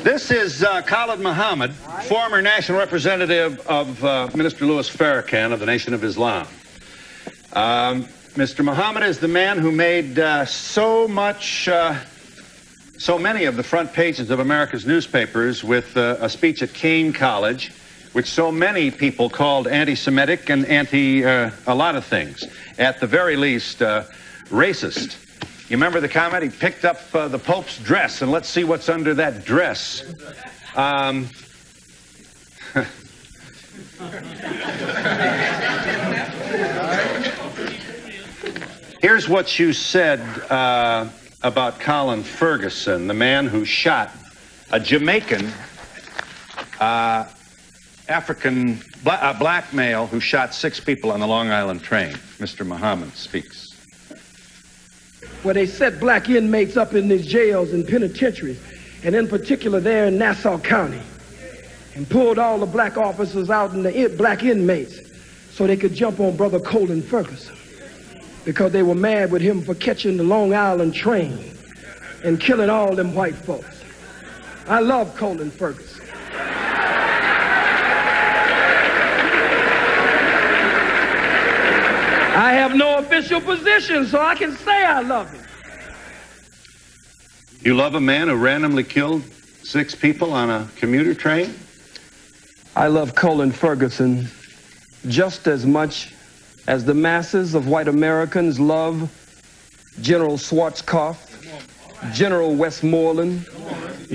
This is Khalid Muhammad, former national representative of Minister Louis Farrakhan of the Nation of Islam. Mr. Muhammad is the man who made so many of the front pages of America's newspapers with a speech at Kane College, which so many people called anti-Semitic and a lot of things. At the very least, racist. You remember the comment? He picked up the Pope's dress, and let's see what's under that dress. Here's what you said about Colin Ferguson, the man who shot a Jamaican black male who shot 6 people on the Long Island train. Mr. Muhammad speaks. Where they set black inmates up in these jails and penitentiaries, and in particular there in Nassau County, and pulled all the black officers out and the black inmates so they could jump on Brother Colin Ferguson, because they were mad with him for catching the Long Island train and killing all them white folks. I love Colin Ferguson. I have no official position, so I can say I love him. You love a man who randomly killed 6 people on a commuter train? I love Colin Ferguson just as much as the masses of white Americans love General Schwarzkopf, General Westmoreland,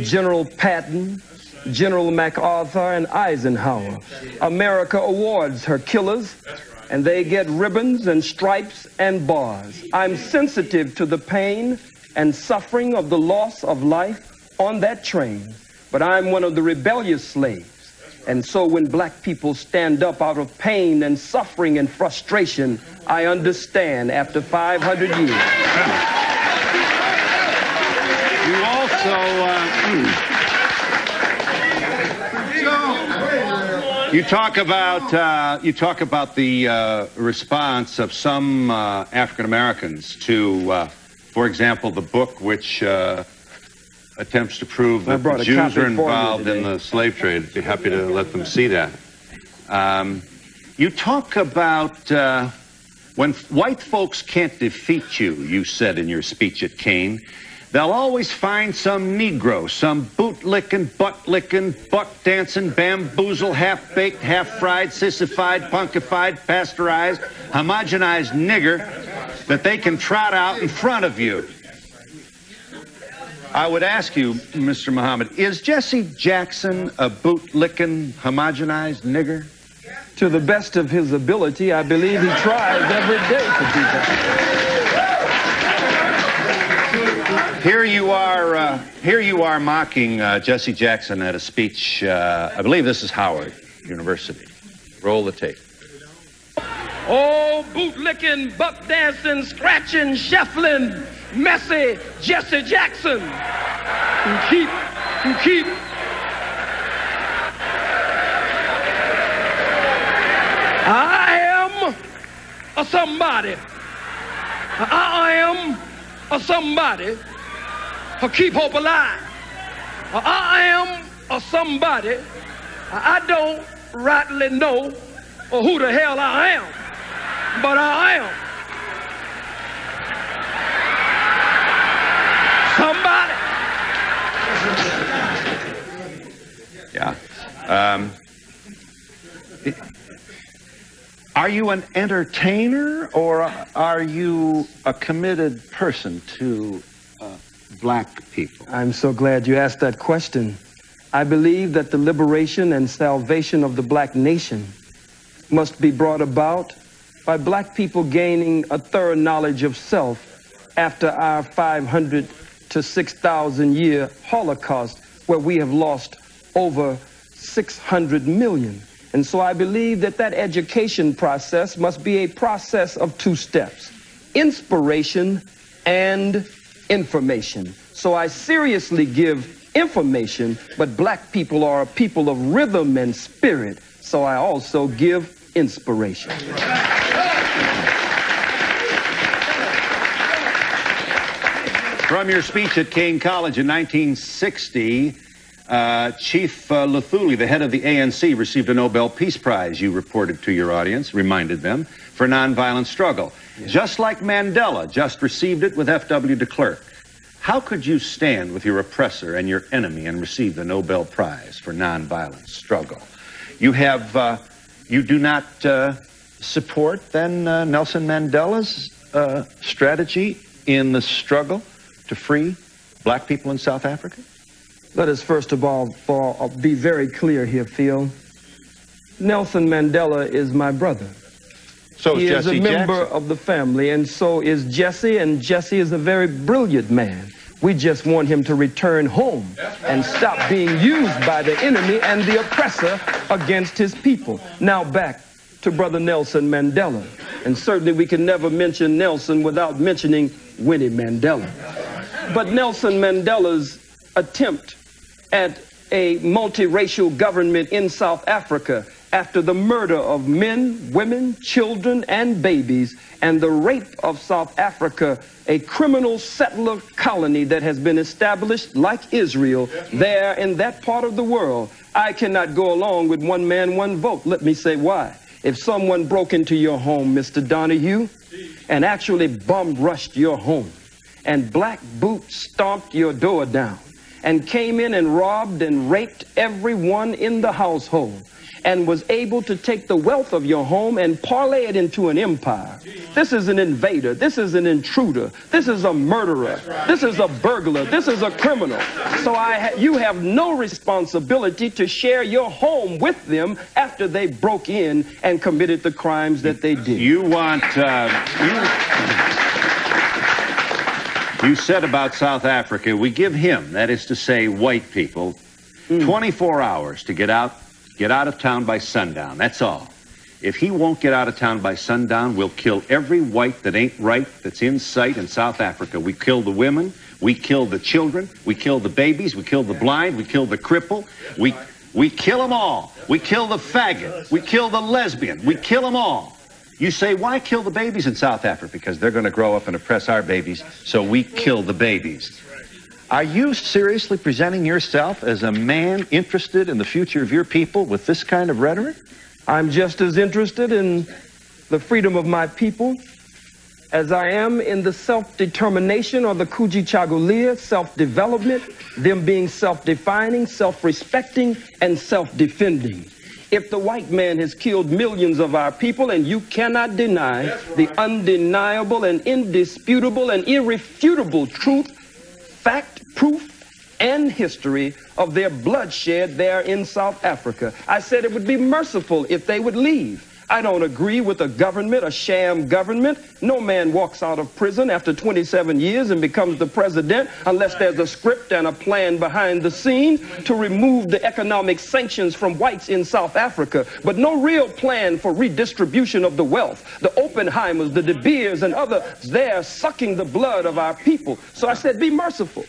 General Patton, General MacArthur, and Eisenhower. America awards her killers, and they get ribbons and stripes and bars. I'm sensitive to the pain and suffering of the loss of life on that train, but I'm one of the rebellious slaves. And so when black people stand up out of pain and suffering and frustration, I understand after 500 years. You also... You talk about the response of some African Americans to, for example, the book which attempts to prove that the Jews are involved in the slave trade. I'd be happy to let them see that. You talk about when white folks can't defeat you, you said in your speech at Kane, they'll always find some Negro, some boot-licking, butt-licking, buck-dancing, bamboozle, half-baked, half-fried, sissified, punkified, pasteurized, homogenized nigger that they can trot out in front of you. I would ask you, Mr. Muhammad, is Jesse Jackson a boot-licking, homogenized nigger? To the best of his ability, I believe he tries every day to do that. Here you are mocking Jesse Jackson at a speech, I believe this is Howard University. Roll the tape. Oh, boot-licking, buck-dancing, scratching, shuffling, messy Jesse Jackson. You keep. I am a somebody. I am a somebody who keep hope alive. I am a somebody. I don't rightly know who the hell I am, but I am somebody. Yeah. Are you an entertainer, or are you a committed person to black people? I'm so glad you asked that question. I believe that the liberation and salvation of the black nation must be brought about by black people gaining a thorough knowledge of self after our 500 to 6,000 year Holocaust, where we have lost over 600 million. And so I believe that that education process must be a process of 2 steps: inspiration and information. So I seriously give information, but black people are a people of rhythm and spirit, so I also give inspiration. From your speech at Kane College in 1960, Chief Luthuli, the head of the ANC, received a Nobel Peace Prize, you reported to your audience, reminded them, for nonviolent struggle. Yes. Just like Mandela just received it with F.W. de Klerk. How could you stand with your oppressor and your enemy and receive the Nobel Prize for nonviolent struggle? You have, you do not support, then, Nelson Mandela's strategy in the struggle to free black people in South Africa? Let us first of all be very clear here, Phil. Nelson Mandela is my brother. So is Jesse Jackson. He is a member of the family, and so is Jesse, and Jesse is a very brilliant man. We just want him to return home and stop being used by the enemy and the oppressor against his people. Now back to Brother Nelson Mandela. And certainly we can never mention Nelson without mentioning Winnie Mandela. But Nelson Mandela's attempt at a multiracial government in South Africa after the murder of men, women, children, and babies, and the rape of South Africa, a criminal settler colony that has been established like Israel there in that part of the world. I cannot go along with one man, one vote. Let me say why. If someone broke into your home, Mr. Donahue, and actually bum-rushed your home, and black boots stomped your door down, and came in and robbed and raped everyone in the household, and was able to take the wealth of your home and parlay it into an empire. This is an invader. This is an intruder. This is a murderer. This is a burglar. This is a criminal. So you have no responsibility to share your home with them after they broke in and committed the crimes that they did. You want... You said about South Africa, we give him, that is to say, white people, 24 hours to get out of town by sundown. That's all. If he won't get out of town by sundown, we'll kill every white that ain't right that's in sight in South Africa. We kill the women, we kill the children, we kill the babies, we kill the blind, we kill the cripple, we kill them all. We kill the faggot, we kill the lesbian, we kill them all. You say, why kill the babies in South Africa? Because they're going to grow up and oppress our babies, so we kill the babies. Are you seriously presenting yourself as a man interested in the future of your people with this kind of rhetoric? I'm just as interested in the freedom of my people as I am in the self-determination or the Kujichagulia, self-development, them being self-defining, self-respecting, and self-defending. If the white man has killed millions of our people, and you cannot deny the undeniable and indisputable and irrefutable truth, fact, proof, and history of their bloodshed there in South Africa, I said it would be merciful if they would leave. I don't agree with a government, a sham government. No man walks out of prison after 27 years and becomes the president unless there's a script and a plan behind the scenes to remove the economic sanctions from whites in South Africa, but no real plan for redistribution of the wealth. The Oppenheimers, the De Beers, and others there sucking the blood of our people. So I said, be merciful.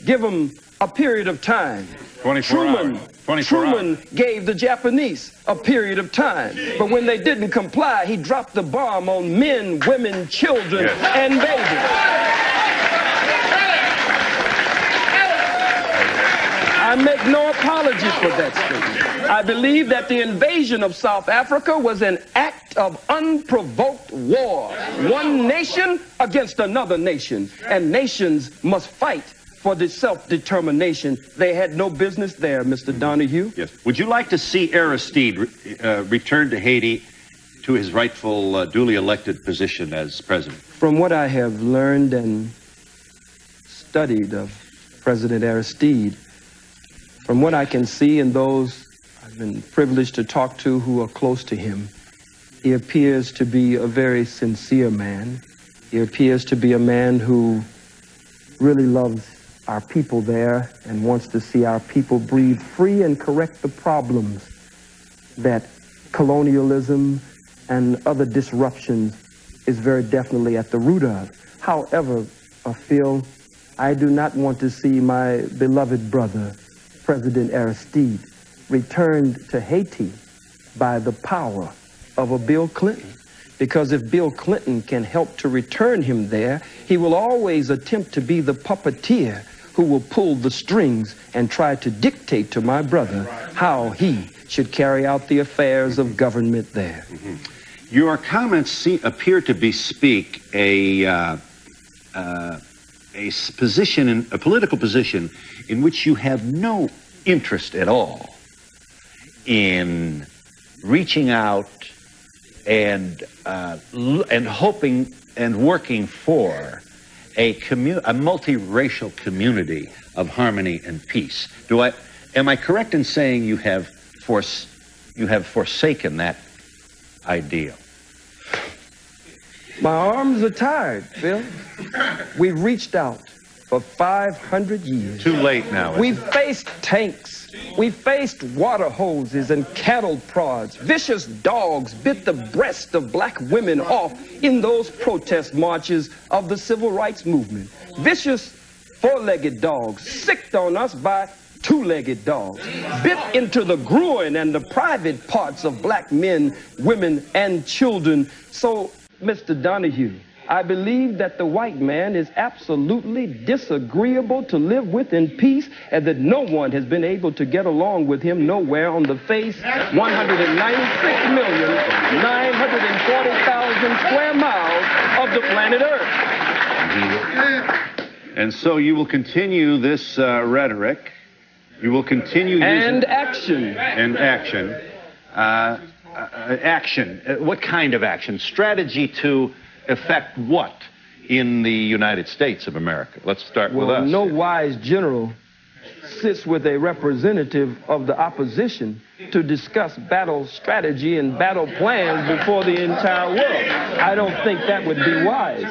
Give them a period of time. 24 hours. Truman gave the Japanese a period of time, but when they didn't comply, he dropped the bomb on men, women, children, and babies. I make no apology for that statement. I believe that the invasion of South Africa was an act of unprovoked war. One nation against another nation, and nations must fight for the self-determination. They had no business there, Mr. Donahue. Yes. Would you like to see Aristide return to Haiti to his rightful, duly elected position as president? From what I have learned and studied of President Aristide, from what I can see and those I've been privileged to talk to who are close to him, he appears to be a very sincere man. He appears to be a man who really loves our people there and wants to see our people breathe free and correct the problems that colonialism and other disruptions is very definitely at the root of. However, Phil, I do not want to see my beloved brother, President Aristide, returned to Haiti by the power of a Bill Clinton. because if Bill Clinton can help to return him there, he will always attempt to be the puppeteer who will pull the strings and try to dictate to my brother how he should carry out the affairs of government there. Your comments appear to bespeak a political position in which you have no interest at all in reaching out and hoping and working for a multiracial community of harmony and peace. Am I correct in saying you have forsaken that ideal? My arms are tired, Phil. We've reached out for 500 years. Too late now. We've faced tanks. We faced water hoses and cattle prods. Vicious dogs bit the breast of black women off in those protest marches of the civil rights movement. Vicious four-legged dogs sicked on us by two-legged dogs, bit into the groin and the private parts of black men, women, and children. So, Mr. Donahue, I believe that the white man is absolutely disagreeable to live with in peace, and that no one has been able to get along with him nowhere on the face 196,940,000 square miles of the planet Earth. And so you will continue this rhetoric. You will continue and action. And action. Action. What kind of action? Strategy to affect what in the United States of America? Let's start with us. No wise general sits with a representative of the opposition to discuss battle strategy and battle plans before the entire world. I don't think that would be wise.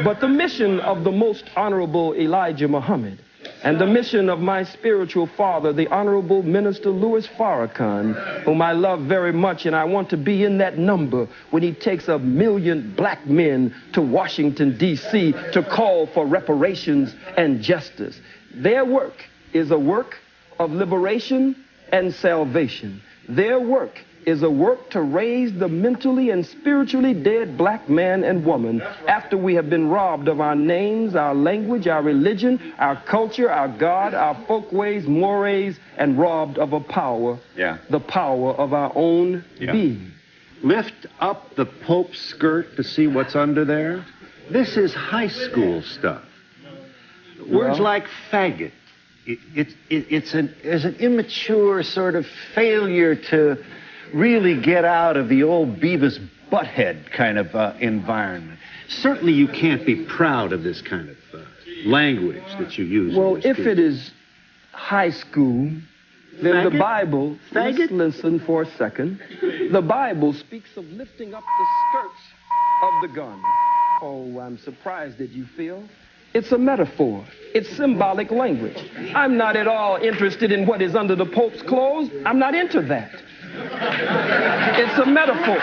But the mission of the most honorable Elijah Muhammad and the mission of my spiritual father, the Honorable Minister Louis Farrakhan, whom I love very much, and I want to be in that number when he takes 1 million black men to Washington, D.C. to call for reparations and justice. Their work is a work of liberation and salvation. Their work is a work to raise the mentally and spiritually dead black man and woman after we have been robbed of our names, our language, our religion, our culture, our God, our folkways, mores, and robbed of a power, the power of our own being. Lift up the Pope's skirt to see what's under there. This is high school stuff. Words like faggot. It's an immature sort of failure to really get out of the old Beavis Butthead kind of environment. Certainly you can't be proud of this kind of language that you use. Well, if it is high school, then Faggot? The Bible, listen for a second, the Bible speaks of lifting up the skirts of the garment. Oh, I'm surprised that you feel. It's a metaphor. It's symbolic language. I'm not at all interested in what is under the Pope's clothes. I'm not into that. It's a metaphor.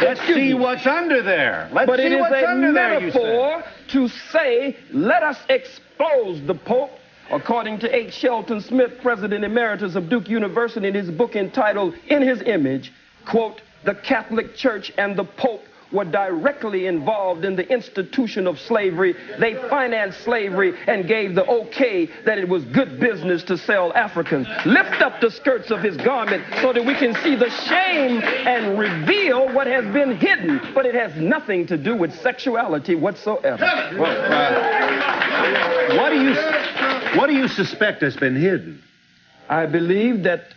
Let's see what's under there. But it is a metaphor to say, let us expose the Pope, according to H. Shelton Smith, President Emeritus of Duke University, in his book entitled In His Image, quote, the Catholic Church and the Pope were directly involved in the institution of slavery. They financed slavery and gave the okay that it was good business to sell Africans. Lift up the skirts of his garment so that we can see the shame and reveal what has been hidden. But it has nothing to do with sexuality whatsoever. What do you suspect has been hidden? I believe that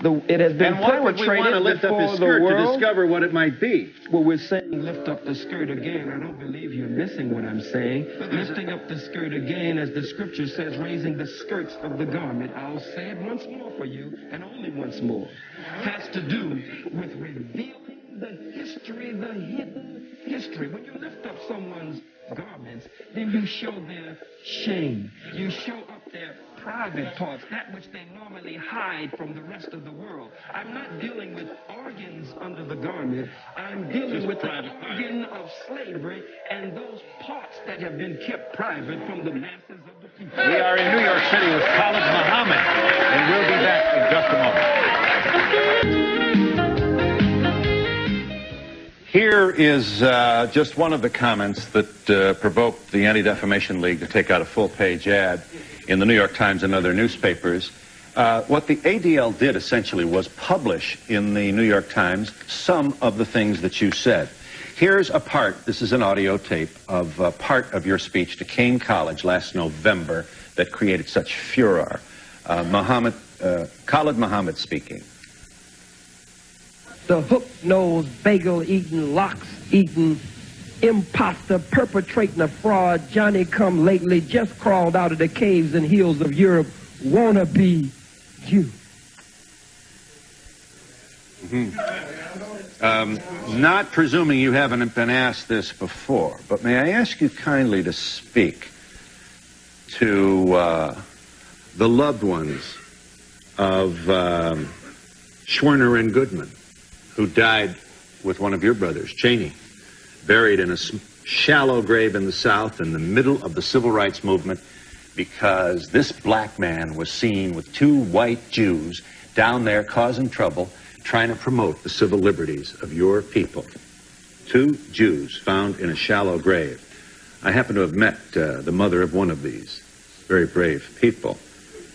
it has been perpetrated. And why would we want to lift up his skirt to discover what it might be? Well, we're saying lift up the skirt again. I don't believe you're missing what I'm saying. Lifting up the skirt again, as the scripture says, raising the skirts of the garment. I'll say it once more for you, and only once more. Has to do with revealing the history, the hidden history. When you lift up someone's garments, then you show their shame. You show up their private parts, that which they normally hide from the rest of the world. I'm not dealing with organs under the garment. I'm dealing with the organ of slavery and those parts that have been kept private from the masses of the people. We are in New York City with Khalid Muhammad, and we'll be back in just a moment. Here is just one of the comments that provoked the Anti-Defamation League to take out a full-page ad in the New York Times and other newspapers. What the ADL did essentially was publish in the New York Times some of the things that you said. Here's a part, this is an audio tape, of part of your speech to Kane College last November that created such furor. Khalid Muhammad speaking. The hook-nosed, bagel-eating, locks-eating, imposter perpetrating a fraud, Johnny-come-lately, just crawled out of the caves and hills of Europe, wanna be you. Not presuming you haven't been asked this before, but may I ask you kindly to speak to the loved ones of Schwerner and Goodman, who died with one of your brothers, Cheney, buried in a shallow grave in the South in the middle of the Civil Rights Movement because this black man was seen with two white Jews down there causing trouble, trying to promote the civil liberties of your people. Two Jews found in a shallow grave. I happen to have met the mother of one of these very brave people.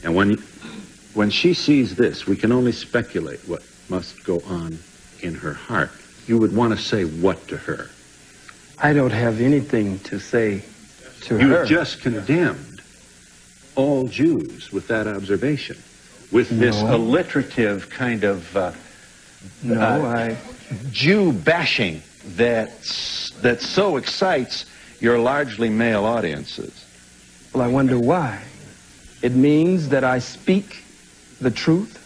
And when she sees this, we can only speculate what must go on in her heart. You would want to say what to her? I don't have anything to say to her. You just condemned all Jews with that observation, with this alliterative kind of Jew bashing that so excites your largely male audiences. Well, I wonder why. It means that I speak the truth.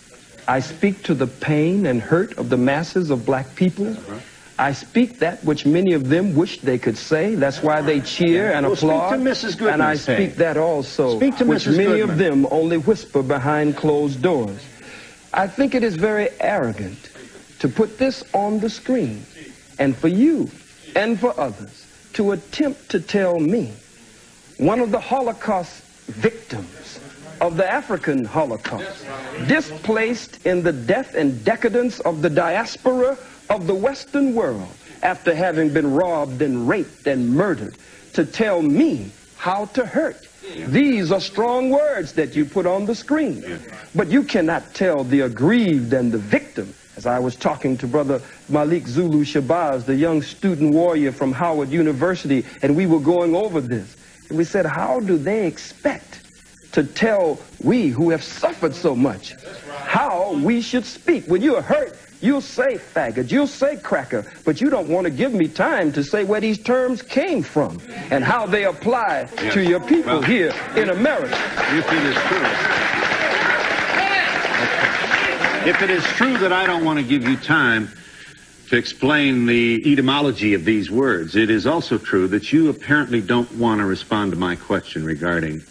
I speak to the pain and hurt of the masses of black people. I speak that which many of them wish they could say. That's why they cheer and applaud. Speak to Mrs. Goodman. And I speak that also, Speak to which Mrs. many Goodman. of them only whisper behind closed doors. I think it is very arrogant to put this on the screen, and for you and for others to attempt to tell me, one of the Holocaust victims of the African Holocaust, displaced in the death and decadence of the diaspora of the Western world after having been robbed and raped and murdered, to tell me how to hurt. These are strong words that you put on the screen, but you cannot tell the aggrieved and the victim. As I was talking to Brother Malik Zulu Shabazz, the young student warrior from Howard University, and we were going over this, and we said, how do they expect to tell we who have suffered so much how we should speak? When you're hurt, you'll say faggot, you'll say cracker, but you don't want to give me time to say where these terms came from and how they apply to your people here in America. If it is true that I don't want to give you time to explain the etymology of these words, it is also true that you apparently don't want to respond to my question regarding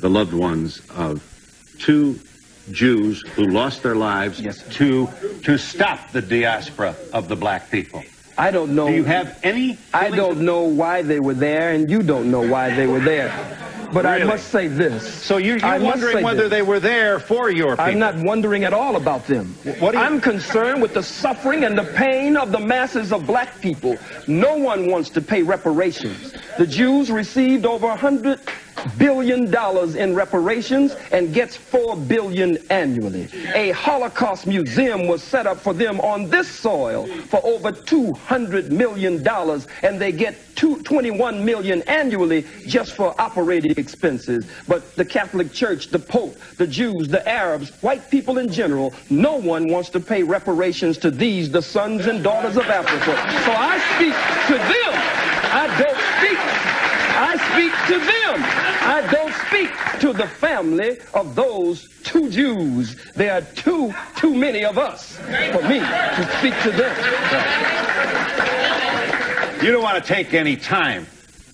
the loved ones of two Jews who lost their lives to stop the diaspora of the black people. I don't know. Do you have any? I don't know why they were there, and you don't know why they were there. But Really? I must say this. So you're wondering whether they were there for your people? I'm not wondering at all about them. I'm concerned with the suffering and the pain of the masses of black people. No one wants to pay reparations. The Jews received over $100 billion in reparations and gets $4 billion annually. A Holocaust museum was set up for them on this soil for over $200 million, and they get $21 million annually just for operating expenses. But the Catholic Church, the Pope, the Jews, the Arabs, white people in general, no one wants to pay reparations to these, the sons and daughters of Africa. So I speak to them. I speak to them. I don't speak to the family of those two Jews. There are too many of us for me to speak to them. You don't want to take any time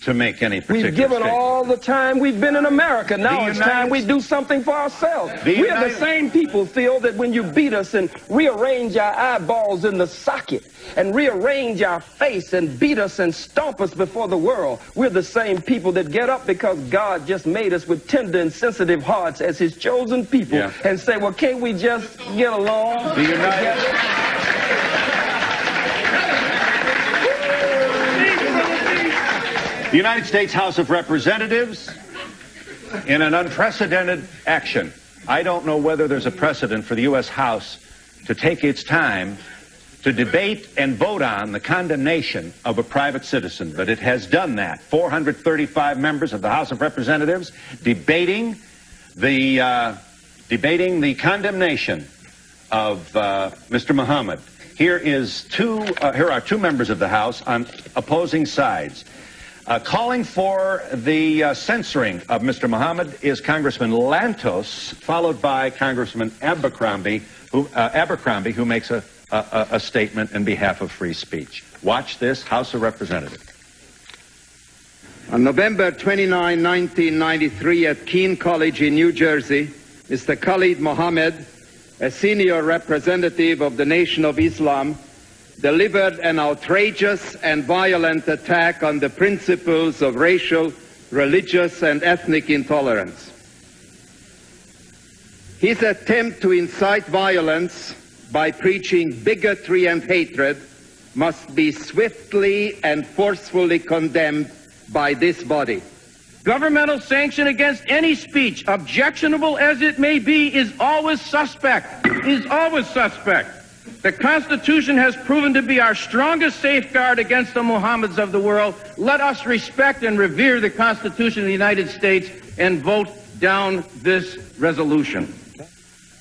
to make any particular We've given statement. all the time we've been in America. Now it's time we do something for ourselves. We are the same people, Phil, that when you beat us and rearrange our eyeballs in the socket and rearrange our face and beat us and stomp us before the world, we're the same people that get up because God just made us with tender and sensitive hearts as his chosen people and say, well, can't we just get along? The United States House of Representatives, in an unprecedented action. I don't know whether there's a precedent for the U.S. House to take its time to debate and vote on the condemnation of a private citizen, but it has done that. 435 members of the House of Representatives debating the condemnation of Mr. Muhammad. Here are two members of the House on opposing sides. Calling for the censoring of Mr. Muhammad is Congressman Lantos, followed by Congressman Abercrombie, who makes a statement in behalf of free speech. Watch this, House of Representatives. On November 29, 1993, at Keene College in New Jersey, Mr. Khalid Mohammed, a senior representative of the Nation of Islam, delivered an outrageous and violent attack on the principles of racial, religious, and ethnic intolerance. His attempt to incite violence by preaching bigotry and hatred must be swiftly and forcefully condemned by this body. Governmental sanction against any speech, objectionable as it may be, is always suspect. The Constitution has proven to be our strongest safeguard against the Mohammeds of the world. Let us respect and revere the Constitution of the United States and vote down this resolution.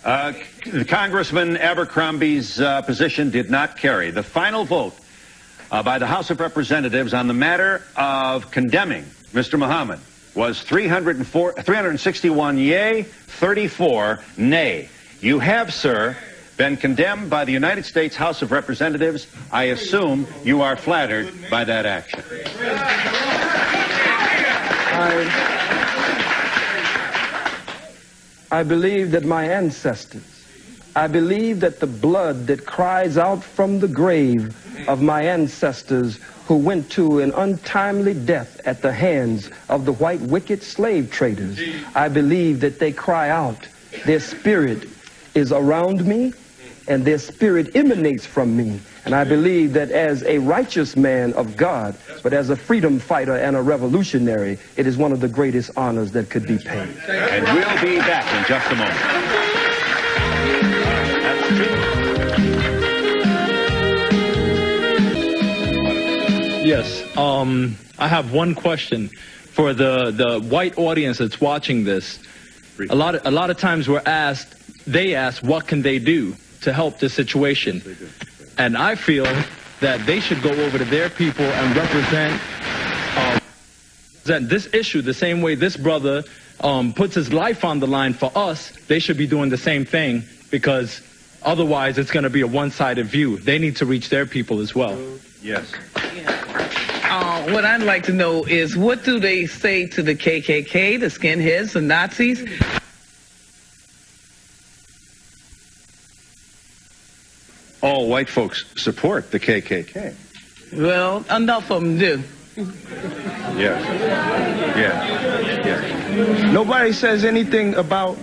Congressman Abercrombie's position did not carry. The final vote by the House of Representatives on the matter of condemning Mr. Muhammad was 361 yea, 34 nay. You have, sir, been condemned by the United States House of Representatives. I assume you are flattered by that action. I believe that my ancestors, I believe that the blood that cries out from the grave of my ancestors who went to an untimely death at the hands of the white wicked slave traders, I believe that they cry out, their spirit is around me and their spirit emanates from me. And I believe that as a righteous man of God, but as a freedom fighter and a revolutionary, it is one of the greatest honors that could be paid. And we'll be back in just a moment. Yes, I have one question for the white audience that's watching this. A lot of times they ask, what can they do to help this situation? And I feel that they should go over to their people and represent this issue the same way this brother puts his life on the line for us. They should be doing the same thing, because otherwise it's going to be a one-sided view. They need to reach their people as well. Yes. What I'd like to know is, what do they say to the KKK, the skinheads, the Nazis? All white folks support the KKK. Well, enough of them do. Yes. Nobody says anything about,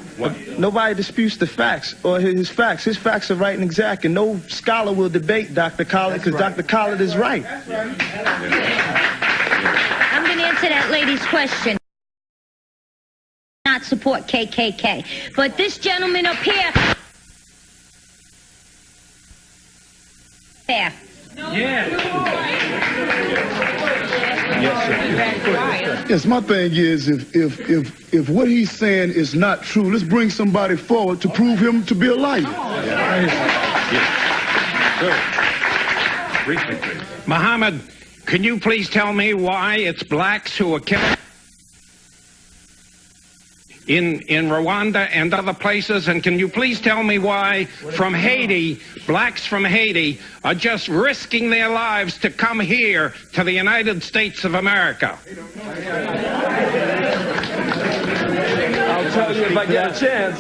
nobody disputes the facts or his facts. His facts are right and exact, and no scholar will debate Dr. Khalid, because Dr. Khalid is right. I'm going to answer that lady's question. Not support KKK. But this gentleman up here... There. Yes, my thing is, if what he's saying is not true, let's bring somebody forward to prove him to be a liar. Briefly, please. Muhammad, can you please tell me why it's blacks who are killing? in Rwanda and other places? And can you please tell me why from Haiti, blacks from Haiti are just risking their lives to come here to the United States of America? I'll tell you if I get a chance.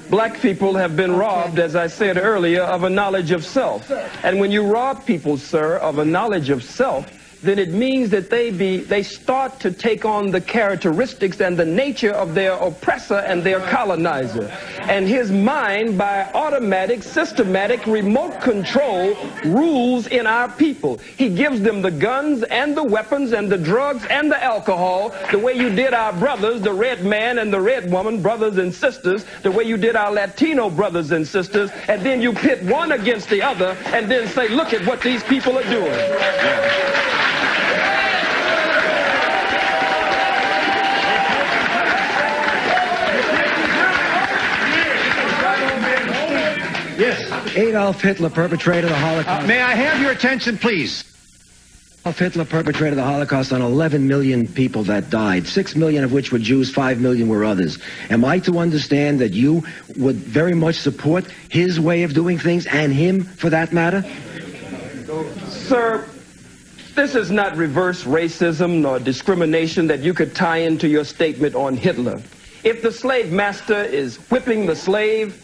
Black people have been robbed, as I said earlier, of a knowledge of self. And when you rob people, sir, of a knowledge of self, then it means that they start to take on the characteristics and the nature of their oppressor and their colonizer. And his mind, by automatic, systematic, remote control, rules in our people. He gives them the guns and the weapons and the drugs and the alcohol, the way you did our brothers, the red man and the red woman, brothers and sisters, the way you did our Latino brothers and sisters, and then you pit one against the other and then say, look at what these people are doing. Yeah. Yes. Adolf Hitler perpetrated the Holocaust. May I have your attention, please? Adolf Hitler perpetrated the Holocaust on 11 million people that died, 6 million of which were Jews, 5 million were others. Am I to understand that you would very much support his way of doing things, and him for that matter? Sir, this is not reverse racism nor discrimination that you could tie into your statement on Hitler. If the slave master is whipping the slave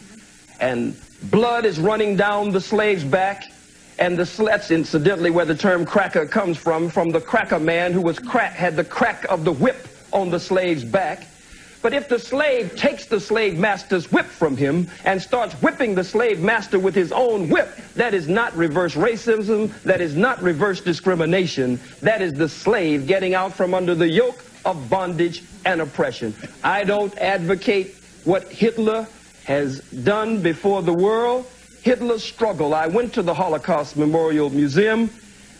and blood is running down the slave's back, and that's incidentally where the term cracker comes from the cracker man who was had the crack of the whip on the slave's back. But if the slave takes the slave master's whip from him and starts whipping the slave master with his own whip, that is not reverse racism, that is not reverse discrimination, that is the slave getting out from under the yoke of bondage and oppression. I don't advocate what Hitler has done before the world. Hitler's struggle. I went to the Holocaust Memorial Museum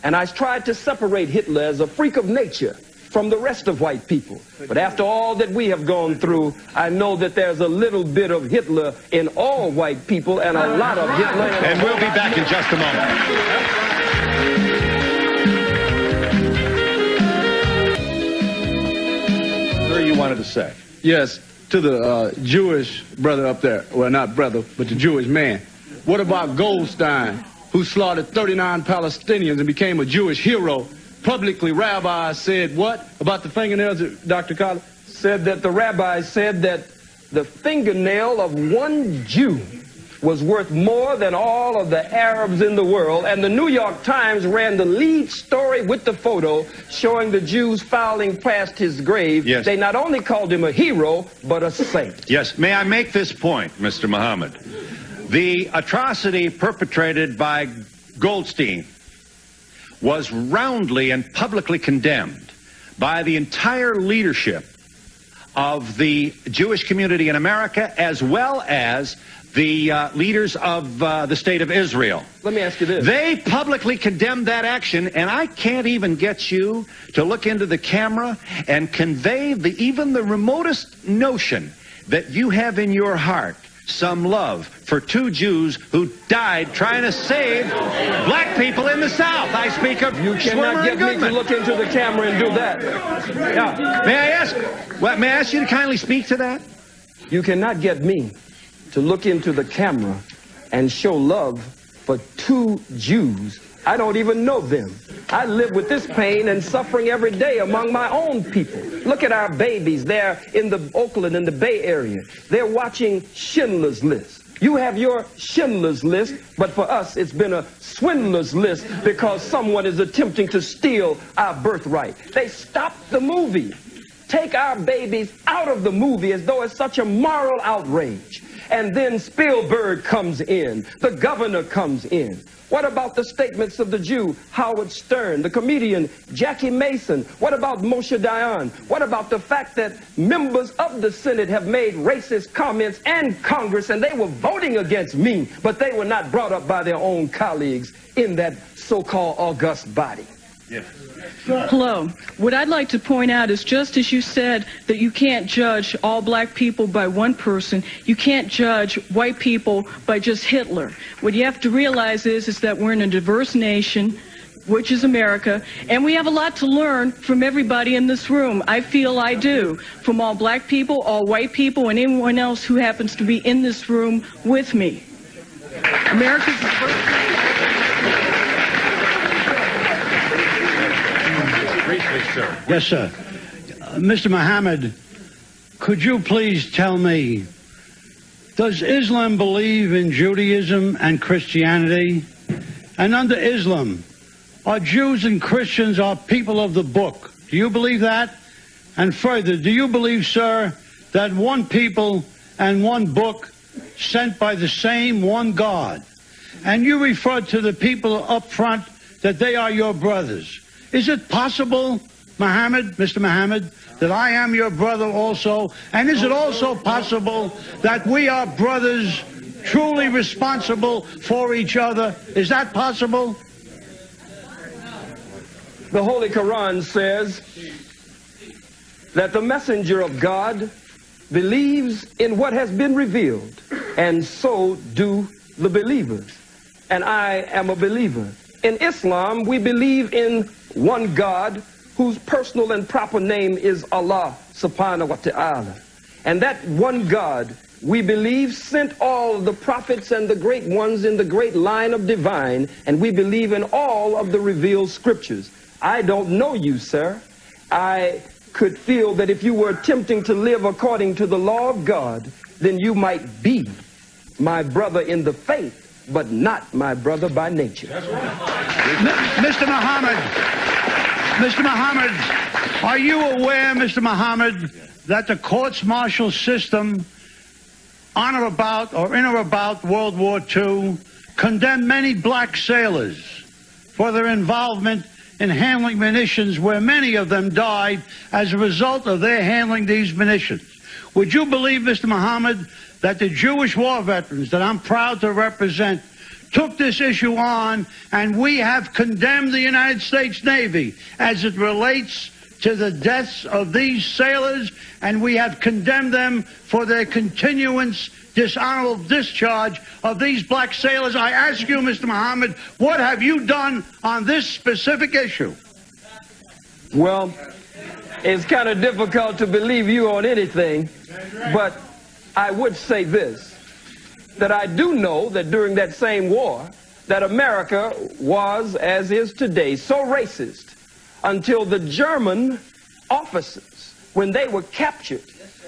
and I tried to separate Hitler as a freak of nature from the rest of white people. But after all that we have gone through, I know that there's a little bit of Hitler in all white people and a lot of Hitler. And we'll be back in just a moment. Sir, you wanted to say? Yes. To the Jewish brother up there, well, not brother, but the Jewish man. What about Goldstein, who slaughtered 39 Palestinians and became a Jewish hero? Publicly, rabbis said what about the fingernails, Dr. Khalid? Said that the rabbis said that the fingernail of one Jew was worth more than all of the Arabs in the world, and the New York Times ran the lead story with the photo showing the Jews filing past his grave. Yes. They not only called him a hero, but a saint. Yes. May I make this point, Mr. Muhammad? The atrocity perpetrated by Goldstein was roundly and publicly condemned by the entire leadership of the Jewish community in America, as well as the leaders of the state of Israel. Let me ask you this. They publicly condemned that action, and I can't even get you to look into the camera and convey even the remotest notion that you have in your heart some love for two Jews who died trying to save black people in the South. I speak of You cannot get me to look into the camera and do that. Yeah. May I ask you to kindly speak to that? You cannot get me to look into the camera and show love for two Jews. I don't even know them. I live with this pain and suffering every day among my own people. Look at our babies. They're in the Oakland, in the Bay Area. They're watching Schindler's List. You have your Schindler's List, but for us, it's been a swindler's list because someone is attempting to steal our birthright. They stopped the movie. Take our babies out of the movie as though it's such a moral outrage. And then Spielberg comes in. The governor comes in. What about the statements of the Jew, Howard Stern, the comedian, Jackie Mason? What about Moshe Dayan? What about the fact that members of the Senate have made racist comments and Congress, and they were voting against me, but they were not brought up by their own colleagues in that so-called august body? Yes. Hello. What I'd like to point out is, just as you said that you can't judge all black people by one person, you can't judge white people by just Hitler. What you have to realize is that we're in a diverse nation. which is America, and we have a lot to learn from everybody in this room. I feel I do, from all black people, all white people, and anyone else who happens to be in this room with me. America's the first. Briefly, sir. Yes, sir. Mr. Muhammad, could you please tell me, does Islam believe in Judaism and Christianity? And under Islam, are Jews and Christians are people of the book? Do you believe that? And further, do you believe, sir, that one people and one book sent by the same one God? And you referred to the people up front that they are your brothers. Is it possible, Muhammad, Mr. Muhammad, that I am your brother also? And is it also possible that we are brothers truly responsible for each other? Is that possible? The Holy Quran says that the messenger of God believes in what has been revealed, and so do the believers. And I am a believer. In Islam, we believe in one God whose personal and proper name is Allah subhanahu wa ta'ala. And that one God, we believe, sent all the prophets and the great ones in the great line of divine, and we believe in all of the revealed scriptures. I don't know you, sir. I could feel that if you were attempting to live according to the law of God, then you might be my brother in the faith, but not my brother by nature. Mr. Muhammad, are you aware, Mr. Muhammad, that the courts-martial system on or about or in or about World War II condemned many black sailors for their involvement in handling munitions, where many of them died as a result of their handling these munitions? Would you believe, Mr. Muhammad, that the Jewish war veterans that I'm proud to represent took this issue on, and we have condemned the United States Navy as it relates to the deaths of these sailors, and we have condemned them for their continuance dishonorable discharge of these black sailors? I ask you, Mr. Muhammad, what have you done on this specific issue? Well, it's kind of difficult to believe you on anything, but I would say this, that I do know that during that same war, that America was, as is today, so racist until the German officers, when they were captured,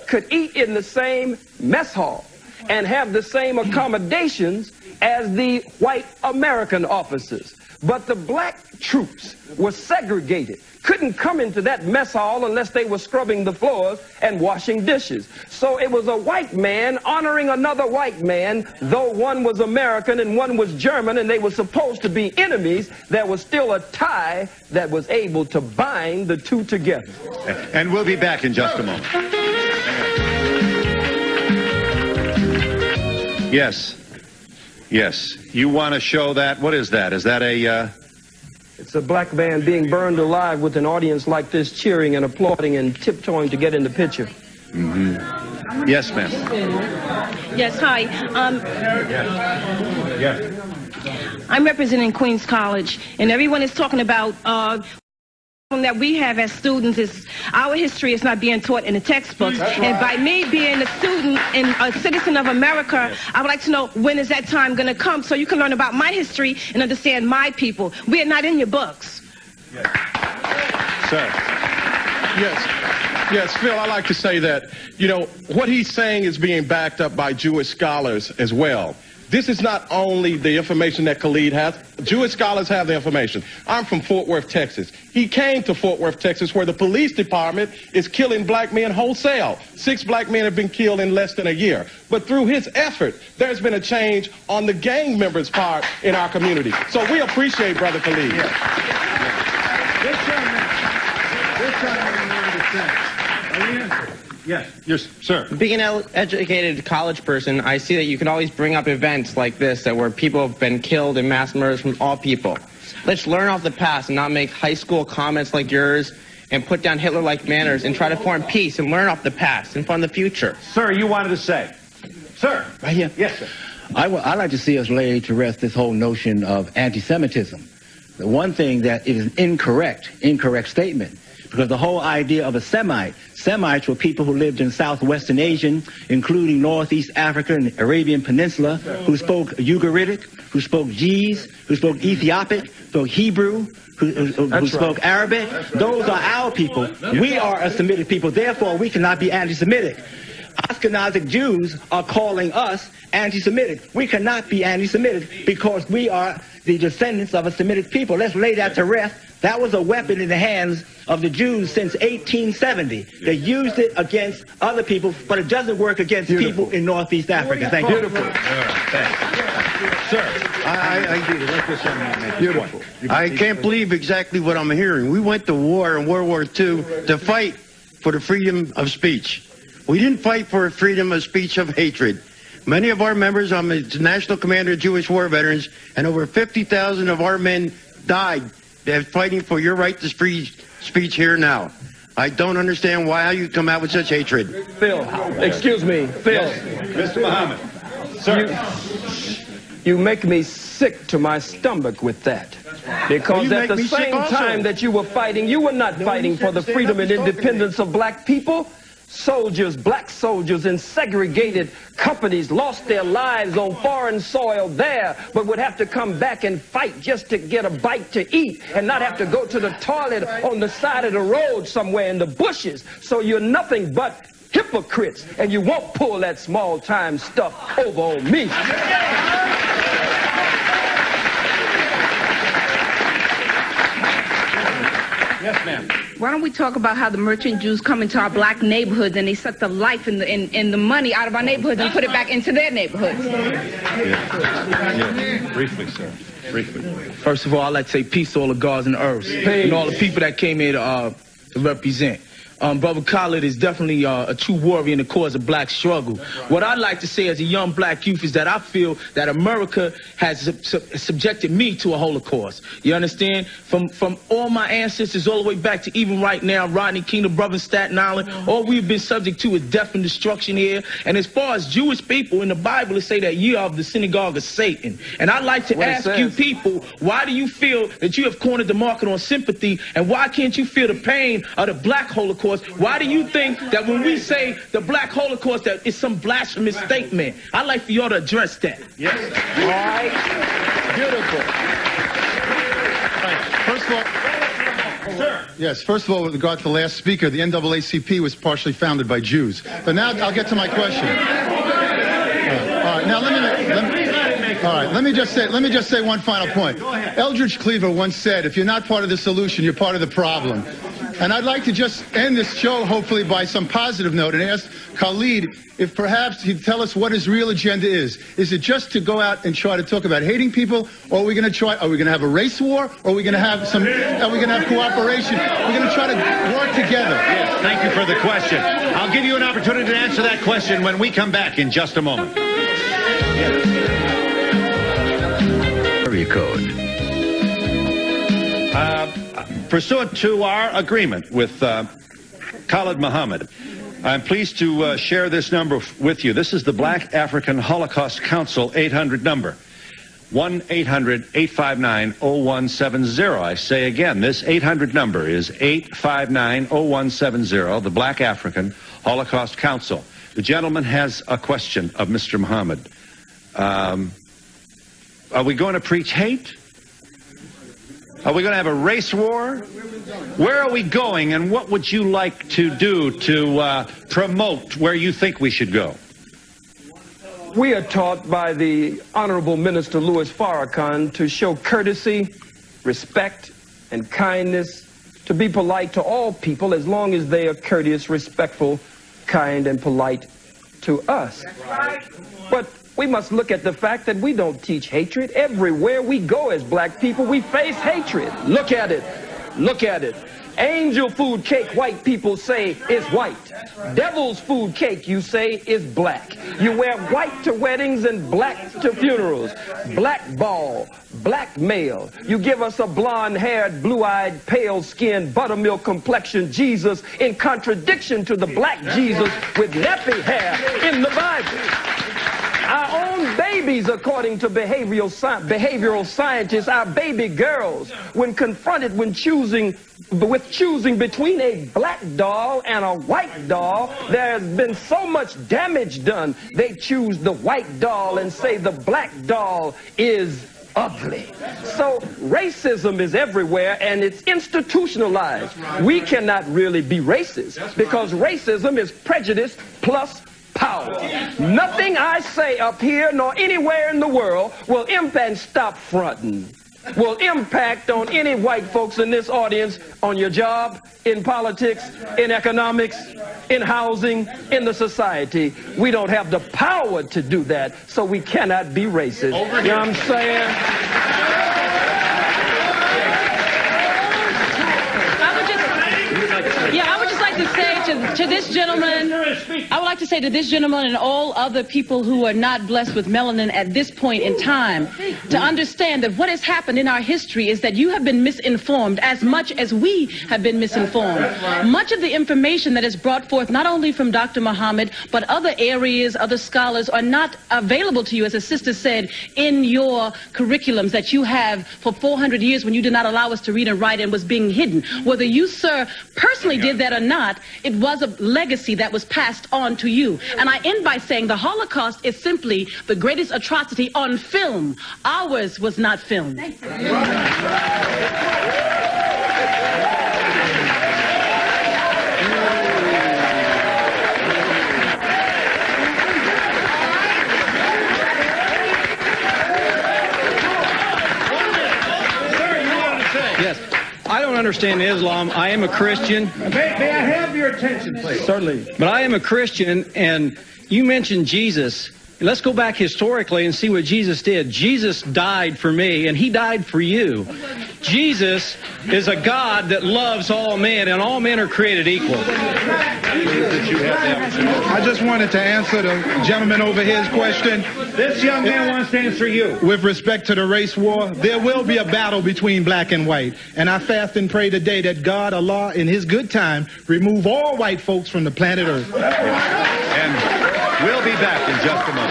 could eat in the same mess hall and have the same accommodations as the white American officers. But the black troops were segregated, couldn't come into that mess hall unless they were scrubbing the floors and washing dishes. So it was a white man honoring another white man, though one was American and one was German, and they were supposed to be enemies. There was still a tie that was able to bind the two together. And we'll be back in just a moment. Yes. Yes. You want to show that? What is that? Is that a... It's a black man being burned alive with an audience like this cheering and applauding and tiptoeing to get in the picture. Mm-hmm. Yes, ma'am. Yes, hi. Yes. I'm representing Queens College, and everyone is talking about... that we have as students is our history is not being taught in the textbooks. Right. And by me being a student and a citizen of America, I would like to know, when is that time going to come so you can learn about my history and understand my people? We are not in your books. Yes. Sir. Yes, Phil, I like to say that, you know, what he's saying is being backed up by Jewish scholars as well. This is not only the information that Khalid has. Jewish scholars have the information. I'm from Fort Worth, Texas. He came to Fort Worth, Texas, where the police department is killing black men wholesale. 6 black men have been killed in less than a year. But through his effort, there's been a change on the gang members' part in our community. So we appreciate Brother Khalid. Yes, sir. Being an educated college person, I see that you can always bring up events like this where people have been killed in mass murders from all people. Let's learn off the past and not make high school comments like yours and put down Hitler-like manners and try to form peace and learn off the past and fund the future. Sir, you wanted to say. Sir. Right here. Yes, sir. I'd like to see us lay to rest this whole notion of anti-Semitism. The one thing that it is an incorrect statement, because the whole idea of a Semites were people who lived in southwestern Asia, including northeast Africa and the Arabian Peninsula, who spoke Ugaritic, who spoke Ge'ez, who spoke Ethiopic, spoke Hebrew, who spoke Arabic. Those are our people. We are a Semitic people, therefore we cannot be anti-Semitic. Ashkenazic Jews are calling us anti-Semitic. We cannot be anti-Semitic because we are the descendants of a Semitic people. Let's lay that to rest. That was a weapon in the hands of the Jews since 1870. They used it against other people, but it doesn't work against people in Northeast Africa. Thank you. Beautiful. Sir, beautiful. I can't believe exactly what I'm hearing. We went to war in World War II to fight for the freedom of speech. We didn't fight for freedom of speech of hatred. Many of our members, I'm the National Commander of Jewish War Veterans, and over 50,000 of our men died fighting for your right to free speech here now. I don't understand why you come out with such hatred. Phil, excuse me, Phil. Yes. Mr. Muhammad. Sir. You make me sick to my stomach with that. Because at the same time that you were fighting, you were not fighting for the freedom and independence of black people. Soldiers, black soldiers in segregated companies lost their lives on foreign soil there, but would have to come back and fight just to get a bite to eat and not have to go to the toilet on the side of the road somewhere in the bushes. So you're nothing but hypocrites, and you won't pull that small-time stuff over on me. Yes, ma'am. Why don't we talk about how the merchant Jews come into our black neighborhoods and they suck the life and the money out of our neighborhoods and put it back into their neighborhoods? Yeah. Briefly, sir. Briefly. First of all, I'd like to say peace to all the gods and earths and all the people that came here to represent. Brother Khalid is definitely a true warrior in the cause of black struggle. What I'd like to say as a young black youth is that I feel that America has subjected me to a Holocaust. You understand? From all my ancestors all the way back to even right now, Rodney King, the brother in Staten Island, all we've been subject to is death and destruction here. And as far as Jewish people, in the Bible, it say that ye are of the synagogue of Satan. And I'd like to ask you people, why do you feel that you have cornered the market on sympathy, and why can't you feel the pain of the black Holocaust? Why do you think that when we say the black Holocaust that it's some blasphemous statement? I'd like for y'all to address that. Yes. All right. Beautiful. First of all, sir. Yes, first of all, with regard to the last speaker, the NAACP was partially founded by Jews. But now I'll get to my question. All right, now let me just say one final point. Eldridge Cleaver once said, if you're not part of the solution, you're part of the problem. And I'd like to just end this show, hopefully, by some positive note and ask Khalid if perhaps he'd tell us what his real agenda is. Is it just to go out and try to talk about hating people, or are we going to have a race war, or are we going to have cooperation? We're going to try to work together. Yes, thank you for the question. I'll give you an opportunity to answer that question when we come back in just a moment. Area code. Pursuant to our agreement with Khalid Muhammad, I'm pleased to share this number with you. This is the Black African Holocaust Council 800 number, 1-800-859-0170. I say again, this 800 number is 859-0170, the Black African Holocaust Council. The gentleman has a question of Mr. Muhammad. Are we going to preach hate? Are we going to have a race war? Where are we going, and what would you like to do to promote where you think we should go? We are taught by the Honorable Minister Louis Farrakhan to show courtesy, respect, and kindness, to be polite to all people as long as they are courteous, respectful, kind, and polite to us. But we must look at the fact that we don't teach hatred. Everywhere we go as black people, we face hatred. Look at it. Look at it. Angel food cake, white people say, is white. Devil's food cake, you say, is black. You wear white to weddings and black to funerals. Black ball, black male. You give us a blonde-haired, blue-eyed, pale-skinned, buttermilk complexion Jesus in contradiction to the black Jesus with nappy hair in the Bible. Our own babies, according to behavioral scientists, our baby girls, when confronted with choosing between a black doll and a white doll, there has been so much damage done, they choose the white doll and say the black doll is ugly. So racism is everywhere and it's institutionalized. We cannot really be racist because racism is prejudice plus power. Nothing I say up here nor anywhere in the world will impact, stop fronting, will impact on any white folks in this audience, on your job, in politics, in economics, in housing, in the society. We don't have the power to do that, so we cannot be racist. You know what I'm saying? I would just like to say to this gentleman, I would like to say to this gentleman and all other people who are not blessed with melanin at this point in time, to understand that what has happened in our history is that you have been misinformed as much as we have been misinformed. Much of the information that is brought forth, not only from Dr. Muhammad, but other areas, other scholars, are not available to you, as a sister said, in your curriculums that you have for 400 years when you did not allow us to read and write and was being hidden. Whether you, sir, personally did that or not, it was a legacy that was passed on to you. And I end by saying the Holocaust is simply the greatest atrocity on film. Ours was not filmed. Yes. I don't understand Islam. I am a Christian. May I have your attention, please? Certainly. But I am a Christian, and you mentioned Jesus. Let's go back historically and see what Jesus did. Jesus died for me, and he died for you. Jesus is a God that loves all men, and all men are created equal. I just wanted to answer the gentleman over here's question. This young man wants to answer you. With respect to the race war, there will be a battle between black and white. And I fast and pray today that God, Allah, in his good time, remove all white folks from the planet Earth. And we'll be back in just a moment.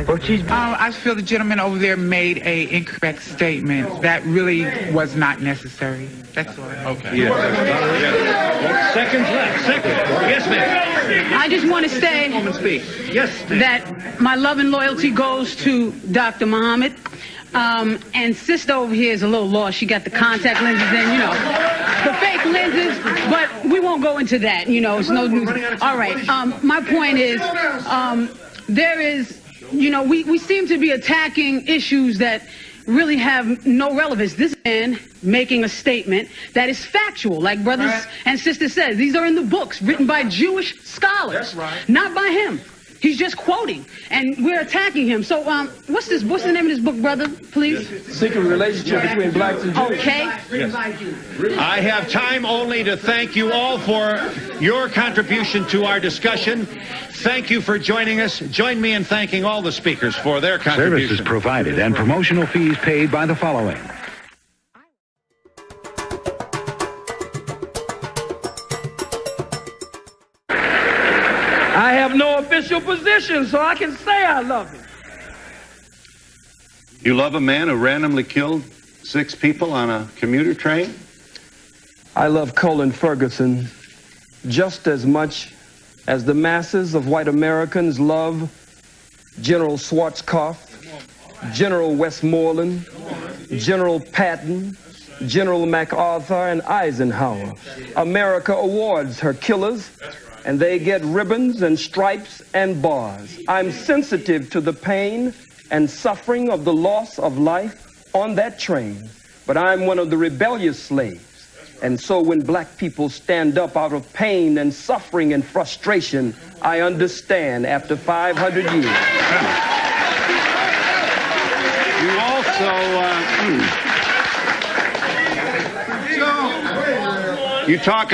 I feel the gentleman over there made an incorrect statement. That really was not necessary. That's all. Okay. Yeah. Seconds left. Second. Yes, ma'am. I just want to say yes, that my love and loyalty goes to Dr. Muhammad. And sister over here is a little lost. She got the contact lenses in, you know, the fake lenses, but we won't go into that, you know, it's no news. All right, my point is, there is, you know, we seem to be attacking issues that really have no relevance. This man making a statement that is factual, like brothers and sisters said. These are in the books written by Jewish scholars, not by him. He's just quoting, and we're attacking him. So, what's the name of this book, brother, please? Secret Relationship Between Blacks and Jews. Okay. Yes. I have time only to thank you all for your contribution to our discussion. Thank you for joining us. Join me in thanking all the speakers for their contribution. Services provided and promotional fees paid by the following. I have no official position, so I can say I love him. You love a man who randomly killed 6 people on a commuter train? I love Colin Ferguson just as much as the masses of white Americans love General Schwarzkopf, General Westmoreland, General Patton, General MacArthur, and Eisenhower. America awards her killers, and they get ribbons and stripes and bars. I'm sensitive to the pain and suffering of the loss of life on that train, but I'm one of the rebellious slaves. And so when black people stand up out of pain and suffering and frustration, I understand after 500 years. You also, you talk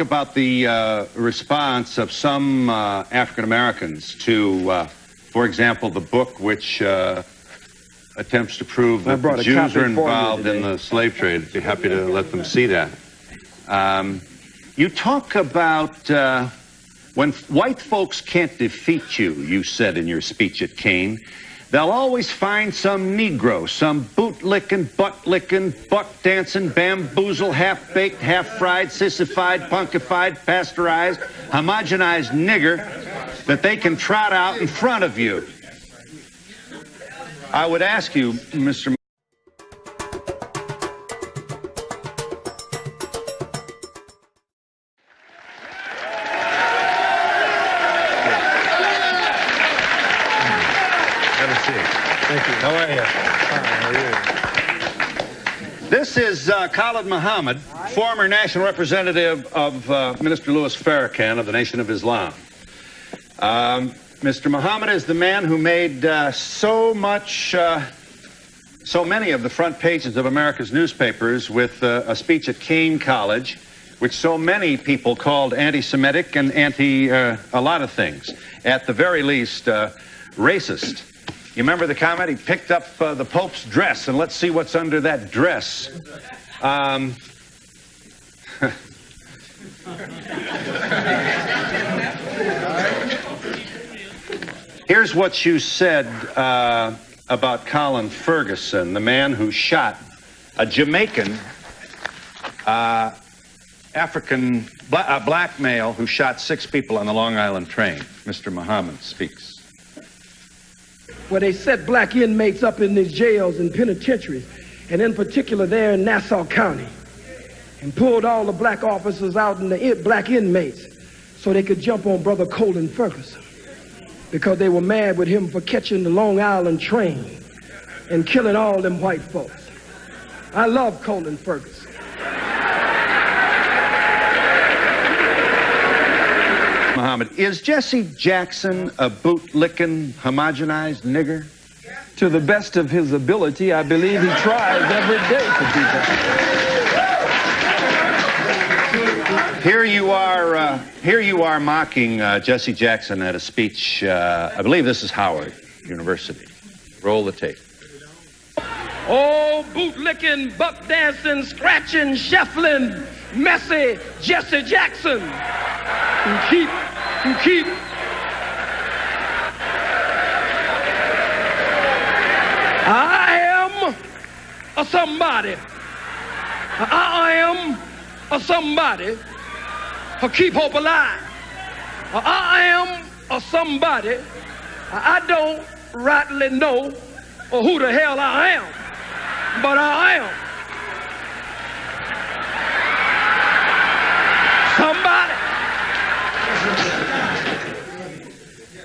about the response of some African Americans to, for example, the book which attempts to prove that the Jews are involved in the slave trade. I'd be happy to let them see that. You talk about when white folks can't defeat you, you said in your speech at Kane, they'll always find some Negro, some boot-licking, butt-licking, buck-dancing, bamboozle, half-baked, half-fried, sissified, punkified, pasteurized, homogenized nigger that they can trot out in front of you. I would ask you, Mr. How are you? This is Khalid Muhammad, former national representative of Minister Louis Farrakhan of the Nation of Islam. Mr. Muhammad is the man who made so many of the front pages of America's newspapers with a speech at Kane College, which so many people called anti-Semitic and a lot of things. At the very least, racist. You remember the comment? He picked up the Pope's dress, and let's see what's under that dress. Here's what you said about Colin Ferguson, the man who shot a Jamaican black male who shot 6 people on the Long Island train. Mr. Muhammad speaks. Where they set black inmates up in these jails and penitentiaries, and in particular there in Nassau County, and pulled all the black officers out and the black inmates so they could jump on Brother Colin Ferguson because they were mad with him for catching the Long Island train and killing all them white folks. I love Colin Ferguson. Muhammad, is Jesse Jackson a boot-licking, homogenized nigger? To the best of his ability, I believe he tries every day to do that. Here you are mocking Jesse Jackson at a speech, I believe this is Howard University. Roll the tape. Oh, boot-licking, buck-dancing, scratching, shuffling, messy Jesse Jackson. You keep. I am a somebody. I am a somebody who keep hope alive. I am a somebody. I don't rightly know who the hell I am, but I am somebody.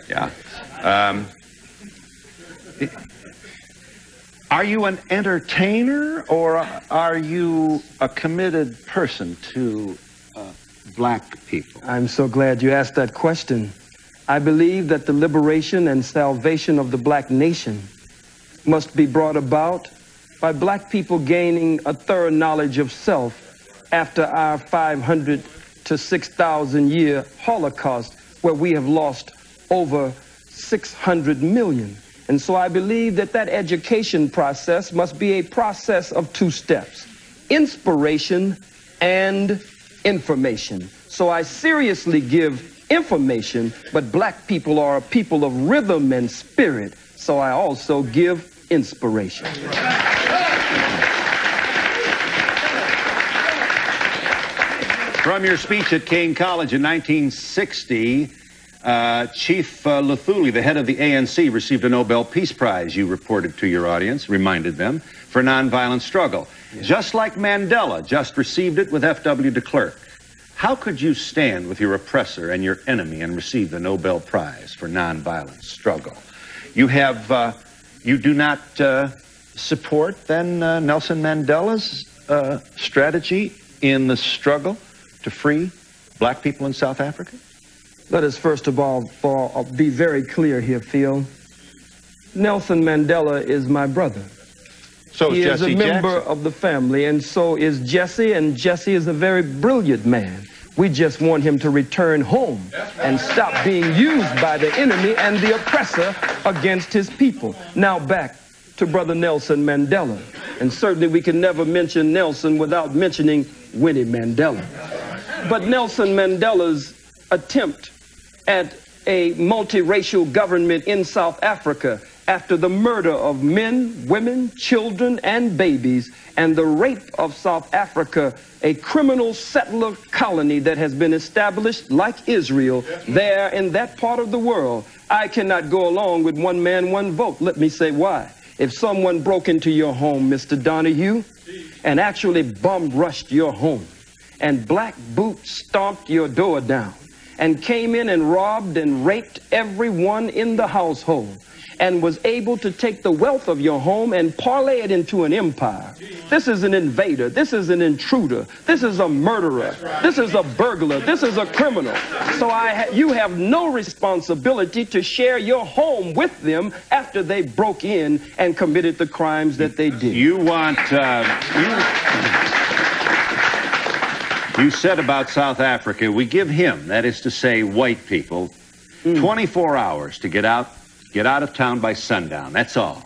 Yeah. Are you an entertainer, or are you a committed person to black people? I'm so glad you asked that question. I believe that the liberation and salvation of the black nation must be brought about by black people gaining a thorough knowledge of self after our 500 to 6,000 year Holocaust, where we have lost over 600 million. And so I believe that that education process must be a process of 2 steps: inspiration and information. So I seriously give information, but black people are a people of rhythm and spirit, so I also give inspiration. From your speech at Kane College in 1960, Chief Luthuli, the head of the ANC, received a Nobel Peace Prize, you reported to your audience, reminded them, for nonviolent struggle. Yeah. Just like Mandela just received it with F.W. de Klerk. How could you stand with your oppressor and your enemy and receive the Nobel Prize for nonviolent struggle? You do not support, then, Nelson Mandela's strategy in the struggle to free black people in South Africa? Let us first of all be very clear here, Phil. Nelson Mandela is my brother. So he is Jesse a member Jackson of the family, and so is Jesse, and Jesse is a very brilliant man. We just want him to return home and stop being used by the enemy and the oppressor against his people. Now back to Brother Nelson Mandela. And certainly we can never mention Nelson without mentioning Winnie Mandela. But Nelson Mandela's attempt at a multiracial government in South Africa after the murder of men, women, children, and babies, and the rape of South Africa, a criminal settler colony that has been established like Israel there in that part of the world. I cannot go along with one man, one vote. Let me say why. If someone broke into your home, Mr. Donahue, and actually bum-rushed your home, and black boots stomped your door down, and came in and robbed and raped everyone in the household, and was able to take the wealth of your home and parlay it into an empire. This is an invader. This is an intruder. This is a murderer. This is a burglar. This is a criminal. So you have no responsibility to share your home with them after they broke in and committed the crimes that they did. You want... You said about South Africa, we give him, that is to say, white people, 24 hours to get out of town by sundown. That's all.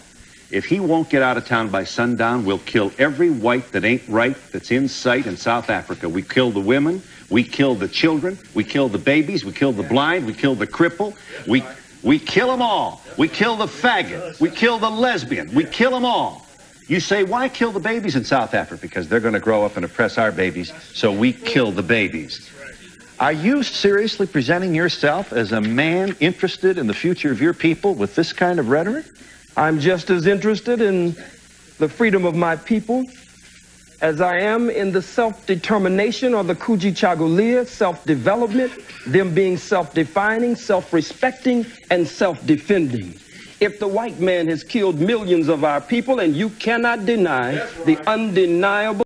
If he won't get out of town by sundown, we'll kill every white that ain't right that's in sight in South Africa. We kill the women, we kill the children, we kill the babies, we kill the blind, we kill the cripple, we kill them all. We kill the faggot, we kill the lesbian, we kill them all. You say, why kill the babies in South Africa? Because they're going to grow up and oppress our babies, so we kill the babies. Are you seriously presenting yourself as a man interested in the future of your people with this kind of rhetoric? I'm just as interested in the freedom of my people as I am in the self-determination or the Kujichagulia, self-development, them being self-defining, self-respecting, and self-defending. If the white man has killed millions of our people, and you cannot deny the undeniable